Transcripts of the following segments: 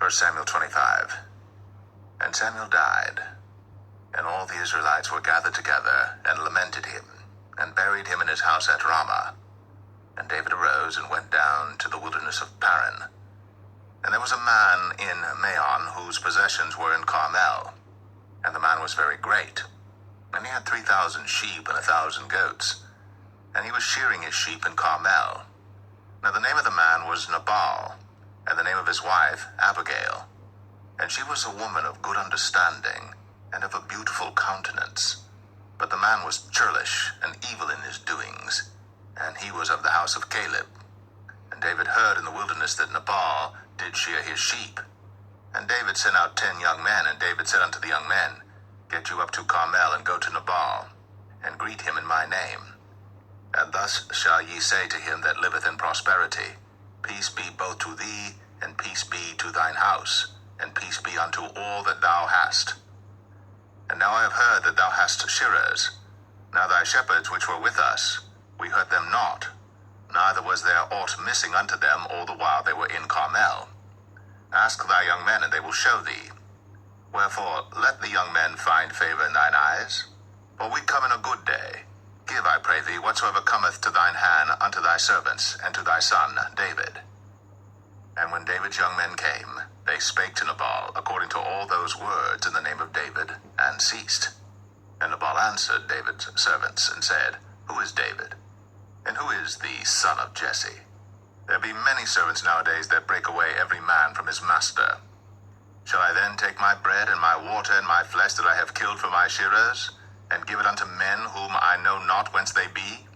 1 Samuel 25. And Samuel died, and all the Israelites were gathered together, and lamented him, and buried him in his house at Ramah. And David arose and went down to the wilderness of Paran. And there was a man in Maon whose possessions were in Carmel, and the man was very great. And he had 3,000 sheep and 1,000 goats, and he was shearing his sheep in Carmel. Now the name of the man was Nabal, and the name of his wife Abigail. And she was a woman of good understanding, and of a beautiful countenance. But the man was churlish and evil in his doings, and he was of the house of Caleb. And David heard in the wilderness that Nabal did shear his sheep. And David sent out 10 young men, and David said unto the young men, Get you up to Carmel, and go to Nabal, and greet him in my name. And thus shall ye say to him that liveth in prosperity, Peace be both to thee, and peace be to thine house, and peace be unto all that thou hast. And now I have heard that thou hast shearers. Now thy shepherds which were with us, we heard them not, neither was there aught missing unto them all the while they were in Carmel. Ask thy young men, and they will show thee. Wherefore let the young men find favor in thine eyes, for we come in a good day. Give, I pray thee, whatsoever cometh to thine hand unto thy servants, and to thy son David. And when David's young men came, they spake to Nabal according to all those words in the name of David, and ceased. And Nabal answered David's servants, and said, Who is David? And who is the son of Jesse? There be many servants nowadays that break away every man from his master. Shall I then take my bread and my water and my flesh that I have killed for my shearers, and give it unto men whom I know not whence they be?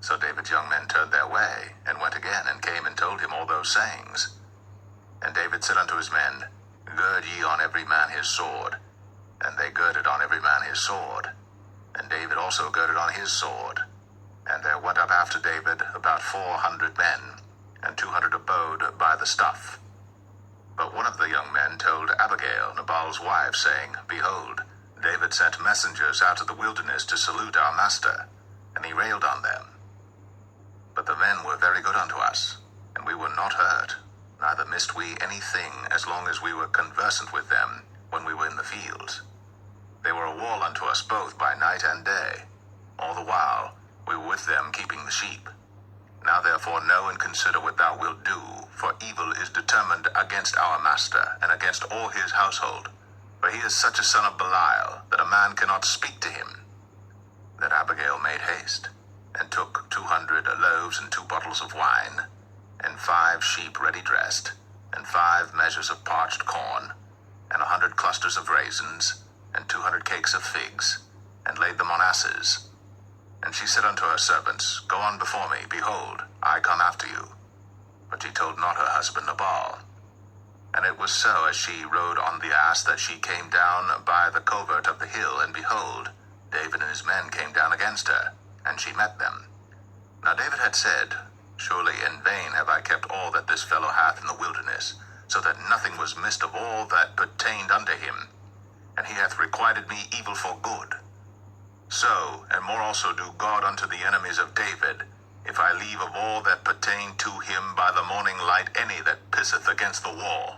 So David's young men turned their way, and went again, and came and told him all those sayings. And David said unto his men, Gird ye on every man his sword. And they girded on every man his sword. And David also girded on his sword. And there went up after David about 400 men, and 200 abode by the stuff. But one of the young men told Abigail, Nabal's wife, saying, Behold, David sent messengers out of the wilderness to salute our master, and he railed on them. But the men were very good unto us, and we were not hurt, neither missed we anything as long as we were conversant with them when we were in the fields. They were a wall unto us both by night and day. All the while we were with them keeping the sheep. Now therefore know and consider what thou wilt do, for evil is determined against our master, and against all his household. For he is such a son of Belial, that a man cannot speak to him. That Abigail made haste, and took 200 loaves and 2 bottles of wine, and 5 sheep ready dressed, and 5 measures of parched corn, and 100 clusters of raisins, and 200 cakes of figs, and laid them on asses. And she said unto her servants, Go on before me, behold, I come after you. But she told not her husband Nabal. And it was so, as she rode on the ass, that she came down by the covert of the hill, and behold, David and his men came down against her, and she met them. Now David had said, Surely in vain have I kept all that this fellow hath in the wilderness, so that nothing was missed of all that pertained unto him. And he hath requited me evil for good. So, and more also do God unto the enemies of David, if I leave of all that pertain to him by the morning light any that pisseth against the wall.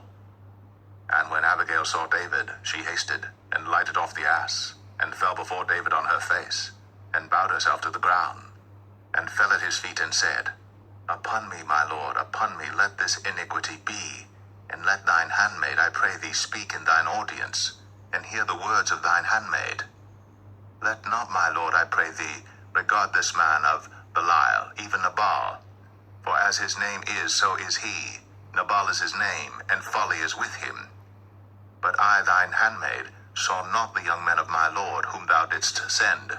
And when Abigail saw David, she hasted, and lighted off the ass, and fell before David on her face, and bowed herself to the ground, and fell at his feet, and said, Upon me, my lord, upon me let this iniquity be, and let thine handmaid, I pray thee, speak in thine audience, and hear the words of thine handmaid. Let not, my lord, I pray thee, regard this man of Belial, even Nabal. For as his name is, so is he. Nabal is his name, and folly is with him. But I, thine handmaid, saw not the young men of my lord, whom thou didst send.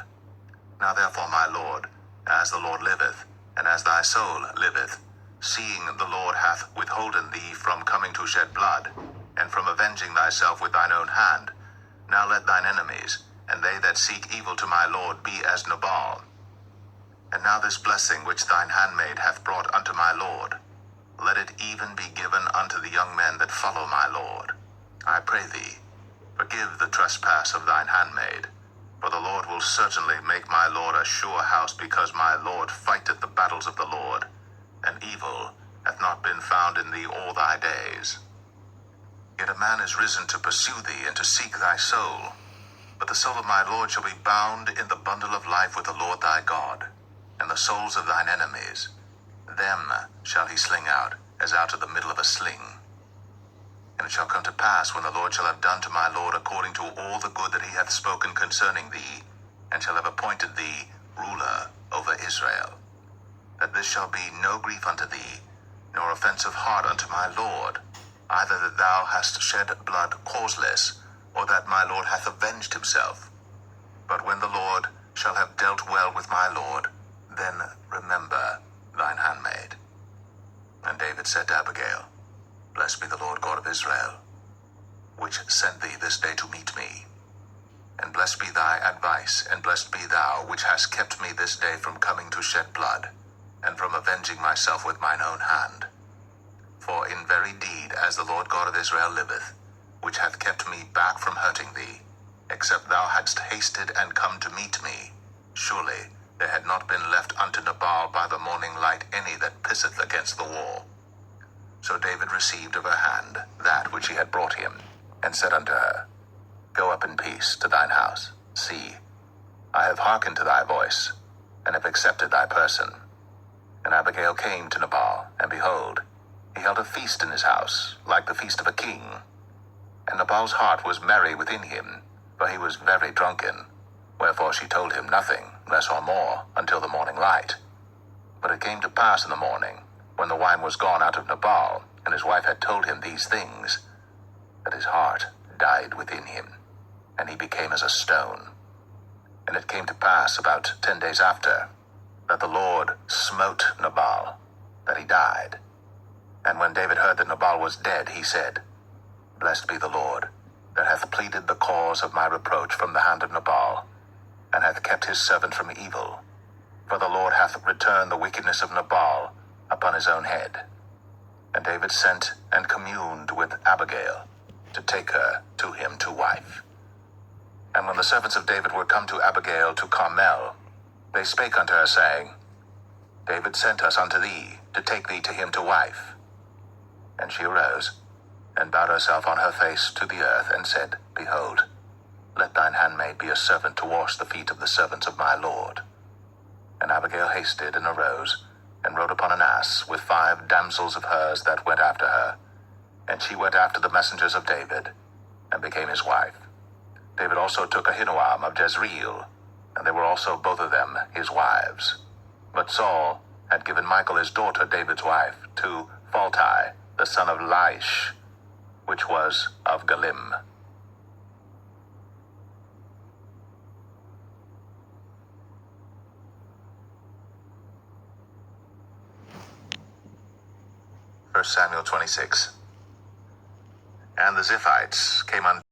Now therefore, my lord, as the Lord liveth, and as thy soul liveth, seeing the Lord hath withholden thee from coming to shed blood, and from avenging thyself with thine own hand, now let thine enemies, and they that seek evil to my lord, be as Nabal. And now this blessing which thine handmaid hath brought unto my lord, let it even be given unto the young men that follow my lord. I pray thee, forgive the trespass of thine handmaid, for the Lord will certainly make my lord a sure house, because my lord fighteth the battles of the Lord, and evil hath not been found in thee all thy days. Yet a man is risen to pursue thee and to seek thy soul. But the soul of my Lord shall be bound in the bundle of life with the Lord thy God, and the souls of thine enemies, them shall he sling out, as out of the middle of a sling. And it shall come to pass, when the Lord shall have done to my Lord according to all the good that he hath spoken concerning thee, and shall have appointed thee ruler over Israel, that this shall be no grief unto thee, nor offense of heart unto my Lord, either that thou hast shed blood causeless, or that my Lord hath avenged himself. But when the Lord shall have dealt well with my Lord, then remember thine handmaid. And David said to Abigail, Blessed be the Lord God of Israel, which sent thee this day to meet me. And blessed be thy advice, and blessed be thou, which hast kept me this day from coming to shed blood, and from avenging myself with mine own hand. For in very deed, as the Lord God of Israel liveth, which hath kept me back from hurting thee, except thou hadst hasted and come to meet me, surely there had not been left unto Nabal by the morning light any that pisseth against the wall. So David received of her hand that which he had brought him, and said unto her, Go up in peace to thine house. See, I have hearkened to thy voice, and have accepted thy person. And Abigail came to Nabal, and behold, he held a feast in his house, like the feast of a king. And Nabal's heart was merry within him, for he was very drunken. Wherefore she told him nothing, less or more, until the morning light. But it came to pass in the morning, when the wine was gone out of Nabal, and his wife had told him these things, that his heart died within him, and he became as a stone. And it came to pass about 10 days after, that the Lord smote Nabal, that he died. And when David heard that Nabal was dead, he said, Blessed be the Lord, that hath pleaded the cause of my reproach from the hand of Nabal, and hath kept his servant from evil. For the Lord hath returned the wickedness of Nabal upon his own head. And David sent and communed with Abigail, to take her to him to wife. And when the servants of David were come to Abigail to Carmel, they spake unto her, saying, David sent us unto thee, to take thee to him to wife. And she arose, and bowed herself on her face to the earth, and said, Behold, let thine handmaid be a servant to wash the feet of the servants of my Lord. And Abigail hasted, and arose, and rode upon an ass, with 5 damsels of hers that went after her. And she went after the messengers of David, and became his wife. David also took Ahinoam of Jezreel, and they were also both of them his wives. But Saul had given Michal his daughter, David's wife, to Phalti, the son of Laish, which was of Galim. 1 Samuel 26. And the Ziphites came unto